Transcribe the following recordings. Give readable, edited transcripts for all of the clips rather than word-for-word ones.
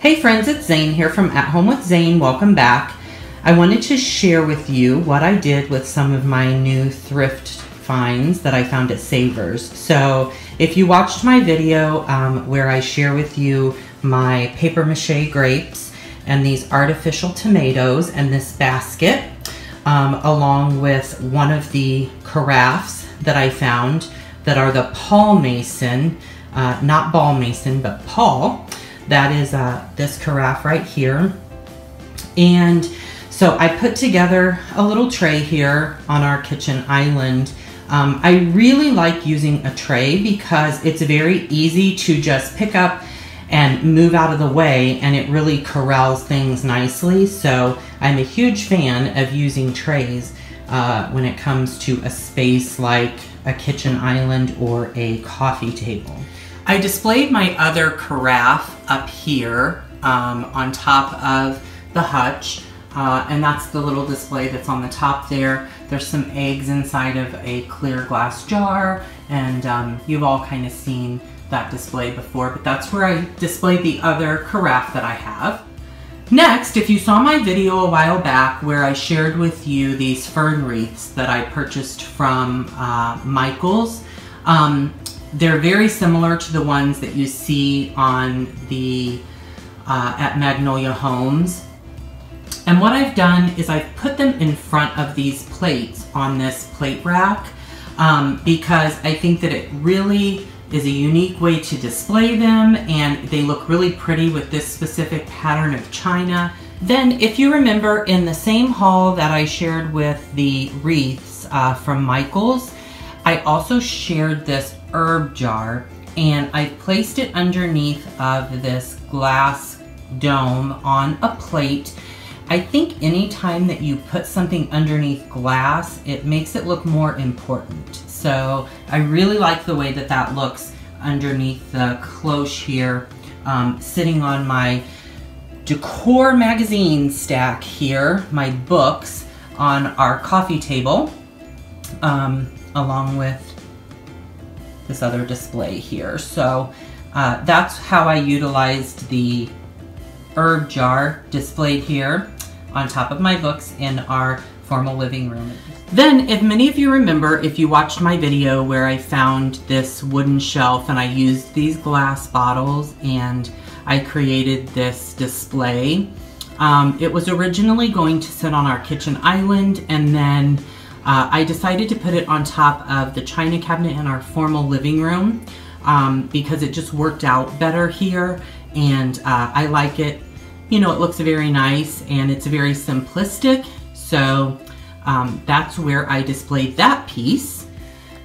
Hey friends, it's Zane here from At Home with Zane. Welcome back. I wanted to share with you what I did with some of my new thrift finds that I found at Savers. So if you watched my video where I share with you my paper mache grapes and these artificial tomatoes and this basket, along with one of the carafes that I found that are the Paul Mason, not Ball Mason, but Paul. That is this carafe right here. And so I put together a little tray here on our kitchen island. I really like using a tray because it's very easy to just pick up and move out of the way, and it really corrals things nicely. So I'm a huge fan of using trays when it comes to a space like a kitchen island or a coffee table. I displayed my other carafe up here on top of the hutch, and that's the little display that's on the top there. There's some eggs inside of a clear glass jar, and you've all kind of seen that display before, but that's where I displayed the other carafe that I have. Next, if you saw my video a while back where I shared with you these fern wreaths that I purchased from Michaels, they're very similar to the ones that you see on the at Magnolia Homes. And what I've done is I've put them in front of these plates on this plate rack because I think that it really is a unique way to display them, and they look really pretty with this specific pattern of china. Then, if you remember, in the same haul that I shared with the wreaths from Michaels, I also shared this herb jar, and I placed it underneath of this glass dome on a plate. I think anytime that you put something underneath glass, it makes it look more important. So I really like the way that that looks underneath the cloche here, sitting on my decor magazine stack here, my books on our coffee table, along with this other display here. So that's how I utilized the herb jar displayed here on top of my books in our formal living room. Then, if many of you remember, if you watched my video where I found this wooden shelf and I used these glass bottles and I created this display, it was originally going to sit on our kitchen island, and then I decided to put it on top of the china cabinet in our formal living room because it just worked out better here, and I like it. You know, it looks very nice and it's very simplistic. So that's where I displayed that piece.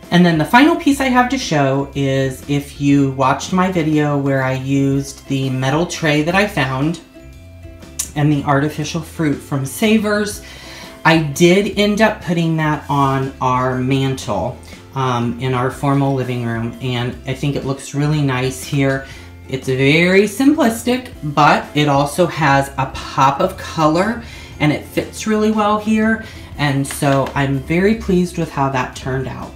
And then the final piece I have to show is, if you watched my video where I used the metal tray that I found and the artificial fruit from Savers, I did end up putting that on our mantle in our formal living room, and I think it looks really nice here. It's very simplistic, but it also has a pop of color and it fits really well here. And so I'm very pleased with how that turned out.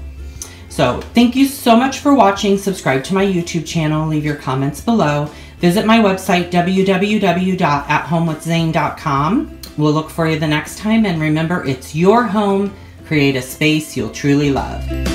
So thank you so much for watching. Subscribe to my YouTube channel, leave your comments below. Visit my website, www.athomewithzane.com. We'll look for you the next time, and remember, it's your home. Create a space you'll truly love.